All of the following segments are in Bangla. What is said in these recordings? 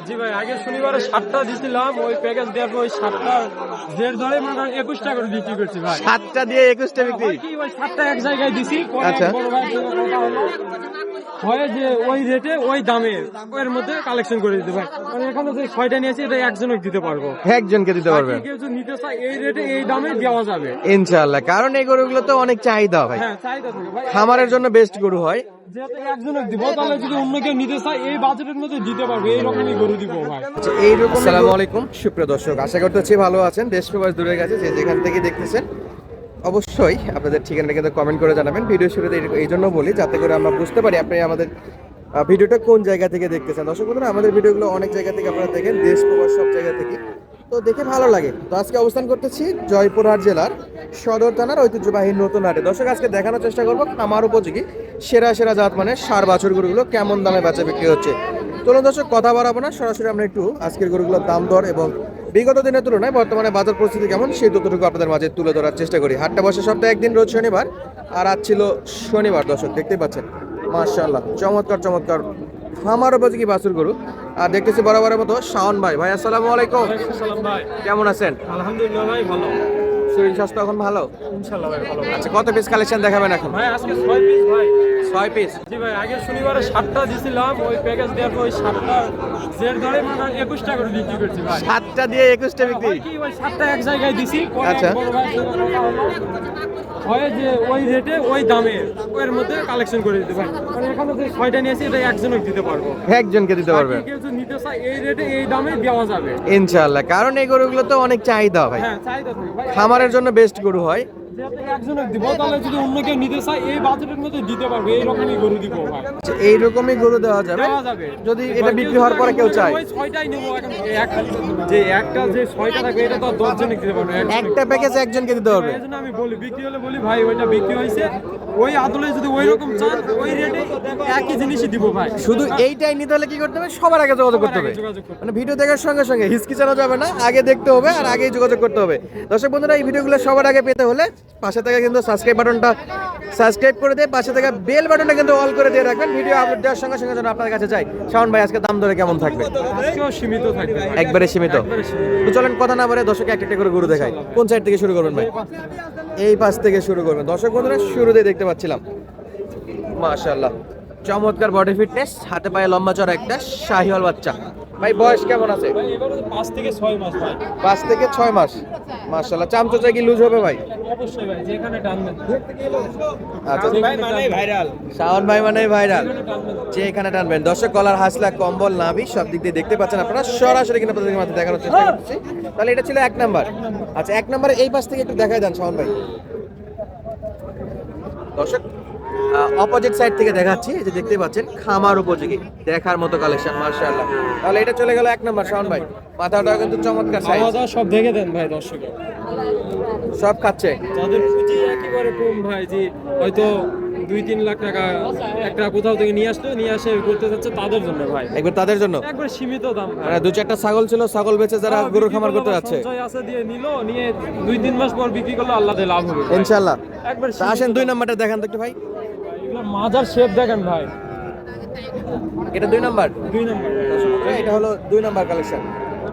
জি ভাই, আগে শনিবারে 7টা দিছিলাম, ওই প্যাকেজ দেওয়ার পর ওই 7টা জের ধরে মানে 21টা করে বিক্রি করছি ভাই। 7টা দিয়ে 21টা বিক্রি। কি ভাই 7টা এক জায়গায় দিছি, পরে আচ্ছা। বড় ভাই কথা হলো হয় যে ওই রেটে ওই দামে এর মধ্যে কালেকশন করে দিতে ভাই। মানে এখানে যে 6টা নিয়েছি এটা একজনকে দিতে পারবো, একজনকে দিতে পারবেন কেউ যদি নিতে চায় এই রেটে এই দামে দেওয়া যাবে ইনশাআল্লাহ, কারণ এই গরুগুলো তো অনেক চাহিদা ভাই, হ্যাঁ চাহিদা থাকে ভাই। খামারের জন্য বেস্ট গরু হয়। যেহেতু একজনকে দিব তাহলে যদি অন্য কেউ নিতে চায় এই বাজেটের মধ্যে দিতে পারবে, এইরকমই গরু দিব ভাই। আচ্ছা, এইরকম। আসসালামু আলাইকুম সুপ্রিয় দর্শক, আশা করতেছি ভালো আছেন। দেশ প্রবাস দূরে গেছে যে যেখান থেকে দেখতেছেন, অবশ্যই আপনাদের ঠিকানাটা কিন্তু কমেন্ট করে জানাবেন। ভিডিও শুরুতে এই জন্য বলি যাতে করে আমরা বুঝতে পারি আপনি আমাদের ভিডিওটা কোন জায়গা থেকে দেখতেছেন। দর্শক বন্ধুরা, আমাদের ভিডিওগুলো অনেক জায়গা থেকে আপনারা দেখেন, দেশ প্রবাস সব জায়গা থেকে, তো দেখে ভালো লাগে। তো আজকে অবস্থান করতেছি জয়পুরহাট জেলার সদর থানার ঐতিহ্যবাহী নতুন হাটে। দর্শক, আজকে দেখানোর চেষ্টা করবো খামার উপযোগী সেরা সেরা জাত মানে সার বাছুর গরুগুলো কেমন দামে বেচা বিক্রি হচ্ছে। চলুন দর্শক, কথা বাড়াবো না, সরাসরি আমরা একটু আজকের গরুগুলোর দাম দর এবং বিগত দিনের তুলনায় বর্তমানে বাজার পরিস্থিতি কেমন সেই তথ্যটুকু আপনাদের মাঝে তুলে ধরার চেষ্টা করি। হাটটা বসে সপ্তাহে একদিন, রোজ শনিবার, আর আজ ছিল শনিবার। দর্শক দেখতেই পাচ্ছেন, মাশাআল্লাহ চমৎকার চমৎকার খামার উপযোগী বাছুর গরু। আর দেখতেছি বরাবরের মতো শাওন ভাই। ভাই আসসালামু আলাইকুম, সালাম ভাই, কেমন আছেন? আলহামদুলিল্লাহ ভাই ভালো, শরীর স্বাস্থ্য এখন ভালো? ইনশাআল্লাহ ভাই ভালো। আচ্ছা, কত পিস কালেকশন দেখাবেন এখন? ভাই আজকে 6 পিস ভাই। 6 পিস। জি ভাই, আগে শনিবারে 7টা দিছিলাম, ওই প্যাকেজ দেওয়ার পর ওই 7টা জের ধরে মানে 21টা করে বিক্রি করছি ভাই। 7টা দিয়ে 21টা বিক্রি। কি ভাই 7টা এক জায়গায় দিছি, পরে আচ্ছা। বড় ভাই কথা হলো হয় যে ওই রেটে ওই দামে এর মধ্যে কালেকশন করে দিতে ভাই। মানে এখানে যে 6টা নিয়েছি এটা একজনকে দিতে পারবো, একজনকে দিতে পারবেন কেউ যদি নিতে চায় এই রেটে এই দামে দেওয়া যাবে। ইনশাআল্লাহ, কারণ এই গরুগুলো তো অনেক চাহিদা ভাই, হ্যাঁ চাহিদা থাকে ভাই। খামারের জন্য বেস্ট গরু হয়। যেহেতু একজনকে দিব তাহলে যদি অন্য কেউ নিতে চায় এই বাজেটের মধ্যে দিতে পারবে, এইরকমই গরু দিব ভাই। আচ্ছা, এইরকমই গরু দেওয়া যাবে দেওয়া যাবে যদি এটা বিক্রি হওয়ার পরে কেউ চায়। ওই 6টাই নেবো এখন, যে একটা যে 6টা থাকবে এটা তো 10 জনকে দিতে পারবে, একটা প্যাকেজ একজনকে দিতে পারবে। এই জন্য আমি বলি বিক্রি হলে বলি ভাই ওইটা বিক্রি হয়েছে ওই আদলে যদি ওই রকম চান ওই রেটে একই জিনিসই দিব ভাই। শুধু এইটাই নিতে হলে কি করতে হবে? সবার আগে যোগাযোগ করতে হবে। যোগাযোগ করতে মানে ভিডিও দেখার সঙ্গে সঙ্গে হিচকিচানো যাবে না, আগে দেখতে হবে আর আগেই যোগাযোগ করতে হবে। দর্শক বন্ধুরা, এই ভিডিওগুলো সবার আগে পেতে হলে পাশে থেকে কিন্তু সাবস্ক্রাইব বাটনটা সাবস্ক্রাইব করে দিয়ে পাশে থেকে বেল বাটনটা কিন্তু অল করে দিয়ে রাখবেন, ভিডিও আপলোড দেওয়ার সঙ্গে সঙ্গে যেন আপনার কাছে যায়। শাওন ভাই, আজকে দাম দরে কেমন থাকবে? আজকেও সীমিত থাকবে ভাই। একবারে সীমিত। একবারে সীমিত। তো চলেন কথা না বলে দর্শক একটা একটা করে গরু দেখাই। কোন সাইড থেকে শুরু করবেন ভাই? এই পাশ থেকে শুরু করবেন। দর্শক বন্ধুরা, শুরুতেই দেখতে পাচ্ছিলাম মাশাআল্লাহ চমৎকার বডি ফিটনেস, হাতে পায়ে লম্বা চড়া একটা শাহিওয়াল বাচ্চা। ভাই বয়স কেমন আছে? ভাই এবারে 5 থেকে 6 মাস ভাই। 5 থেকে 6 মাস। মাশাআল্লাহ, চামচোচা কি লুজ হবে ভাই? অবশ্যই ভাই, যেখানে টানবেন। আচ্ছা, ভাই মানে ভাইরাল। শাওন ভাই মানে ভাইরাল, যেখানে টানবেন। যে এখানে টানবেন। দর্শক, গলার হাসলা, কম্বল, নাভি সব দিক দিয়ে দেখতে পাচ্ছেন আপনারা। সরাসরি কিন্তু আপনাদের মাঝে দেখানোর চেষ্টা করছি। তাহলে এটা ছিল 1 নাম্বার। আচ্ছা, 1 নাম্বারে এই পাশ থেকে একটু দেখাই দেন শাওন ভাই। দর্শক, অপোজিট সাইড থেকে দেখাচ্ছি, এই যে দেখতে পাচ্ছেন খামার উপযোগী দেখার মতো কালেকশন মাশাআল্লাহ। তাহলে এটা চলে গেল 1 নাম্বার। শাওন ভাই, মাথাটা কিন্তু চমৎকার সাইজ, খাওয়া দাওয়া সব দেখে দেন ভাই দর্শকের। সব খাচ্ছে। যাদের পুঁজি একেবারে কম ভাই, যে হয়তো 2-3 লাখ টাকা একটা কোথাও থেকে নিয়ে আসে করতে যাচ্ছে তাদের জন্য ভাই, একবার তাদের জন্য একবার সীমিত দাম ভাই। মানে 2-4টা ছাগল ছিল, ছাগল বেচে যারা গরুর খামার করতে যাচ্ছে, সঞ্চয় আছে দিয়ে নিয়ে 2-3 মাস পর বিক্রি করলে আল্লাহ দিয়ে লাভ হবে ভাই। ইনশাআল্লাহ। একবার তা আসেন 2 নাম্বারটা দেখান তো একটু ভাই। এগুলো মাজার শেপ দেখেন ভাই। এটা 2 নাম্বার। 2 নম্বর এটা হলো 2 নাম্বার কালেকশন।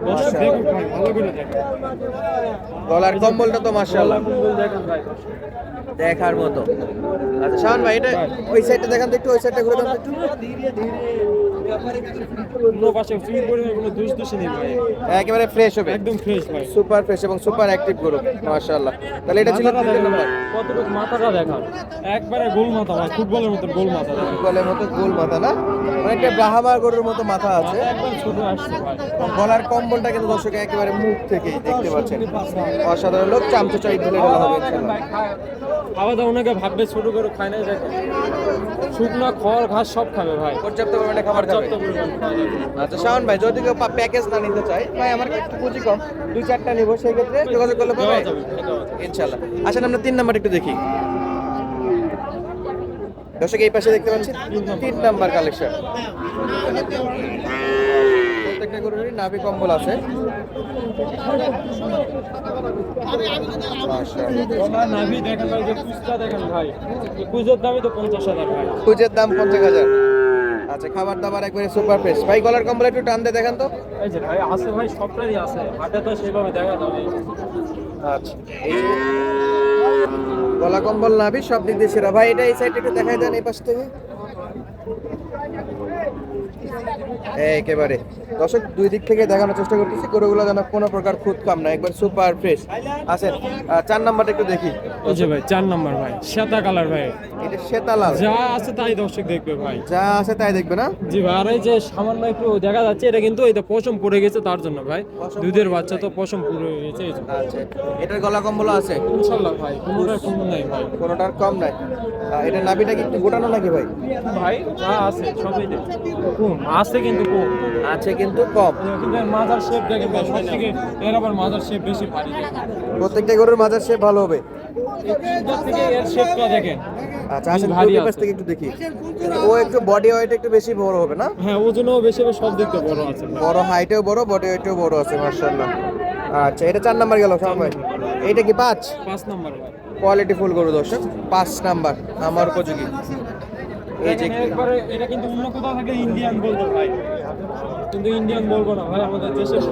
দর্শক দেখুন ভাই, ভালো করে দেখেন। গলার কম্বলটা তো মাশাআল্লাহ দেখেন ভাই। দেখার মতো। আচ্ছা শাওন ভাই, এটা ওই সাইডটা দেখান তো একটু, ওই সাইডটা ঘুরে দেন তো একটু। কোনো পাশে ফ্রি পরিমাণ কোনো দোষ নেই ভাই, একেবারে ফ্রেশ হবে, একদম ফ্রেশ ভাই। সুপার ফ্রেশ এবং সুপার অ্যাক্টিভ গরু মাশাআল্লাহ। তাহলে এটা ছিল 3 নাম্বার। কতটুকু মাথাটা দেখান, একবারে গোল মাথা ভাই, ফুটবলের মতো গোল মাথা দেখেন। গলের মতো গোল মাথা না, অনেকটা ব্রাহ্মা গরুর মতো মাথা আছে। একবার ছোট আসছে ভাই। গলার কম্বলটা কিন্তু দর্শক একেবারে মুখ থেকেই দেখতে পাচ্ছেন। অসাধারণ লোক, চামচোচাই ঢেলে ঢেলে হবে ইনশাআল্লাহ। খাওয়া দাওয়া অনেকে ভাববে ছোট করে খায় না, দেখেন শুকনো খড় ঘাস সব খাবে ভাই, পর্যাপ্ত পরিমাণে খাবার খাবে। পর্যাপ্ত পরিমাণ খাওয়া যাবে। আচ্ছা শাওন ভাই, যদি কেউ প্যাকেজ না নিতে চায়, ভাই আমার একটু পুঁজি কম, 2-4টা নিব, সেই ক্ষেত্রে যোগাযোগ করলে পাবে দেওয়া যাবে, দেওয়া যাবে। ইনশাআল্লাহ। আসেন আমরা 3 নাম্বার একটু দেখি। দর্শক, এই পাশে দেখতে পাচ্ছি 3 নাম্বার কালেকশন। প্রত্যেকটা গরুরই নাভি কম্বল আছে। মাশাআল্লাহ। নাভি দেখেন ভাই, যে কুচটা দেখেন ভাই, এই কুচের দামই তো 50,000 ভাই। কুচের দাম 50,000। আচ্ছা, খাবার দাবার একবারে সুপার ফ্রেশ। ভাই গলার কম্বল একটু টান দিয়ে দেখান তো। এই যে ভাই আছে ভাই, সবটাই আছে, হাটে তো সেভাবে দেখা যাবে। আচ্ছা, এই যে গলা কম্বল নাভি সব দিক দিয়ে সেরা। ভাই এটা এই সাইড একটু দেখাই দেন, এই পাশ থেকে। একেবারে দর্শক দুই দিক থেকে দেখানোর চেষ্টা করতেছি, গরুগুলো যেন কোনো প্রকার খুদ কাম না, একবার সুপার ফ্রেশ আছে। 4 নাম্বারটা একটু দেখি। এই যে ভাই 4 নাম্বার ভাই, সাদা কালার ভাই, এটা শ্বেতালাল, যা আছে তাই দর্শক দেখবে ভাই। যা আছে তাই দেখবে না? জি ভাই, আর এই যে সামান্য একটু দেখা যাচ্ছে, এটা কিন্তু এটা পশম পড়ে গেছে তার জন্য ভাই, দুধের বাচ্চা তো পশম পড়ে গেছে এই জন্য। আচ্ছা, এটার গলা কম্বল আছে ইনশাআল্লাহ ভাই, কোনোটার কম নাই ভাই। কোনোটার কম নাই। এটা নাভিটা কি একটু গোটানো নাকি ভাই? ভাই যা আছে সবই কম আছে, কিন্তু কম আছে কিন্তু কম। কিন্তু এর মাজার শেপ দেখেন ভাই, সব থেকে এর আবার মাজার শেপ বেশি ভারী দেখেন। প্রত্যেকটা গরুর মাজার শেপ ভালো হবে। এর থেকে এর শেপটা দেখেন। আচ্ছা, আসেন ভারী দুই আছে। পাশ থেকে একটু দেখি। ও একটু বডি ওয়েট একটু বেশি বড় হবে না? হ্যাঁ, ওজনও বেশি হবে, সব দিক থেকে বড় আছে। বড় হাইটেও বড়, বডি ওয়েটেও বড় আছে মাশাআল্লাহ। আচ্ছা, এটা 4 নাম্বার গেল শাওন ভাই। এইটা কি 5? 5 নাম্বার ভাই, কোয়ালিটি ফুল গরু দর্শক, 5 নাম্বার আমার উপযোগী। এই যে একবারে এটা কিন্তু অন্য কোথাও থাকে ইন্ডিয়ান বলবো ভাই, কিন্তু ইন্ডিয়ান বলবো না ভাই, আমাদের দেশের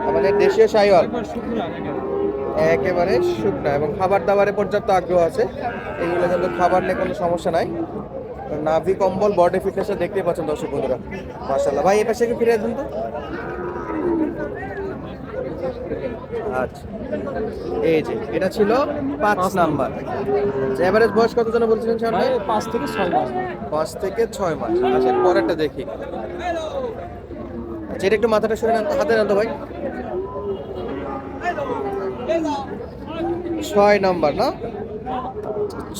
আমাদের দেশীয় শাইওয়াল, একবার শুকনা দেখেন। একেবারে শুকনা এবং খাবার দাবারে পর্যাপ্ত আগ্রহ আছে। এগুলো কিন্তু খাবার নিয়ে কোনো সমস্যা নাই। নাভি কম্বল বডি ফিটনেসটা দেখতেই পাচ্ছেন দর্শক বন্ধুরা মাশাআল্লাহ। ভাই এই পাশে কি ফিরে আসবেন তো। আচ্ছা, এই যে এটা ছিল 5 নাম্বার। এভারেজ বয়স কত জন বলছিলেন শাওন ভাই ভাই? 5 থেকে 6 মাস। 5 থেকে 6 মাস। আচ্ছা, পরেরটা দেখি। আচ্ছা, এটা একটু মাথাটা সরে নেন তো, হাতে নেন তো ভাই। 6 নাম্বার না?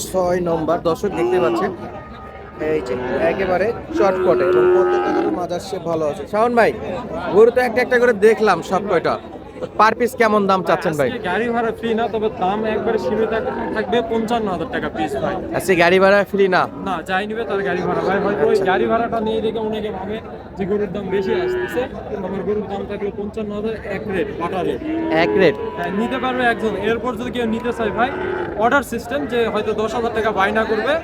6 নাম্বার দর্শক দেখতে পাচ্ছেন। এই যে একেবারে চটপটে এবং প্রত্যেকটা গরুর মাজার শেপ ভালো আছে। শাওন ভাই গরু তো একটা একটা করে দেখলাম সব কয়টা, পার পিস কেমন দাম চাচ্ছেন ভাই? আজকে গাড়ি ভাড়া ফ্রি না, তবে দাম একবারে সীমিত থাকবে 55,000 টাকা পিস ভাই। আচ্ছা, গাড়ি ভাড়া ফ্রি না? না, যাই নিবে তার গাড়ি ভাড়া ভাই। হয়তো ওই গাড়ি ভাড়াটা নিয়ে দেখে অনেকে ভাবে যে গরুর দাম বেশি আসতেছে, আমার গরুর দাম থাকবে 55,000 এক রেট, বাটা রেট। এক রেট? হ্যাঁ, নিতে পারবে একজন। এরপর যদি কেউ নিতে চায় ভাই, অর্ডার সিস্টেম, যে হয়তো 10,000 টাকা বায়না করবে,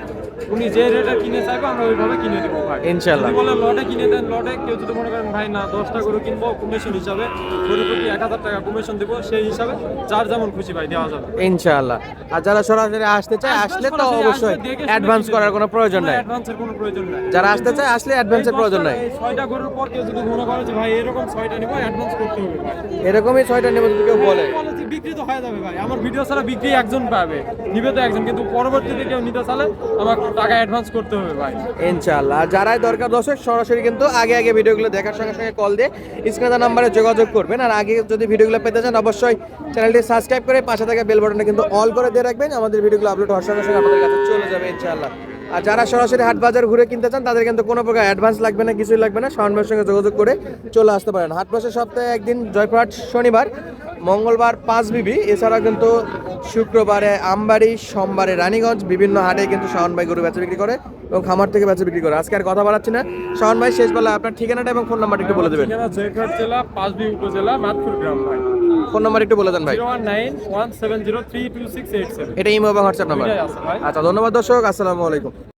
উনি যে রেটে কিনে চাইবে আমরা ওইভাবে কিনে দেবো ভাই ইনশাআল্লাহ। যদি বলে লটে কিনে দেন, লটে। কেউ যদি মনে করেন ভাই না 10টা গরু কিনবো, কমিশন হিসাবে গরু প্রতি 1,000 টাকা কমিশন দেবো, সেই হিসাবে যার যেমন খুশি ভাই দেওয়া যাবে ইনশাআল্লাহ। আর যারা সরাসরি আসতে চায় আসলে তো অবশ্যই অ্যাডভান্স করার কোনো প্রয়োজন নাই। অ্যাডভান্সের কোনো প্রয়োজন নাই। যারা আসতে চায় আসলে অ্যাডভান্সের প্রয়োজন নাই। এই 6টা গরুর পর কেউ যদি মনে করে যে ভাই এরকম 6টা নিবো, অ্যাডভান্স করতে হবে ভাই। এরকমই 6টা নেব যদি কেউ বলে, বলে যে বিক্রি তো হয়ে যাবে ভাই, আমার ভিডিও ছাড়া বিক্রি একজন পাবে, নিবে তো একজন, কিন্তু পরবর্তীতে কেউ নিতে চাইলে আমার টাকা অ্যাডভান্স করতে হবে ভাই ইনশাআল্লাহ। আর যারাই দরকার দর্শক সরাসরি কিন্তু আগে আগে ভিডিওগুলো দেখার সঙ্গে সঙ্গে কল দিয়ে স্ক্রিনে নাম্বারে যোগাযোগ করবেন। আর আগে যদি ভিডিওগুলো পেতে চান অবশ্যই চ্যানেলটি সাবস্ক্রাইব করে পাশে থাকা বেল বাটনটা কিন্তু অল করে দিয়ে রাখবেন, আমাদের ভিডিওগুলো আপলোড হওয়ার সঙ্গে সঙ্গে আপনাদের কাছে চলে যাবে ইনশাআল্লাহ। আর যারা সরাসরি হাট বাজার ঘুরে কিনতে চান তাদের কিন্তু কোনো প্রকার অ্যাডভান্স লাগবে না, কিছুই লাগবে না। শাওন ভাইয়ের সঙ্গে যোগাযোগ করে চলে আসতে পারেন। হাট বসে সপ্তাহে একদিন, জয়পুরহাট শনিবার, মঙ্গলবার 5 বিবি, এছাড়া কিন্তু শুক্রবারে আমবাড়ি, সোমবারে রানীগঞ্জ, বিভিন্ন হাটে কিন্তু শাওন ভাই গরু বেচা বিক্রি করে এবং খামার থেকে বেচা বিক্রি করে। আজকে আর কথা বাড়াচ্ছি না, শাওন ভাই শেষ বেলা আপনার ঠিকানাটা এবং ফোন নাম্বারটা একটু বলে দেবেন। ঠিকানা জয়পুরহাট জেলা, পাঁচবি উপজেলা, মাদপুর গ্রাম ভাই। ফোন নাম্বার একটু বলে দেন ভাই। 01917032687। এটা ইমো এবং হোয়াটসঅ্যাপ নাম্বার। দুইটাই আছে ভাই। আচ্ছা, ধন্যবাদ দর্শক, আসসালামু আলাইকুম।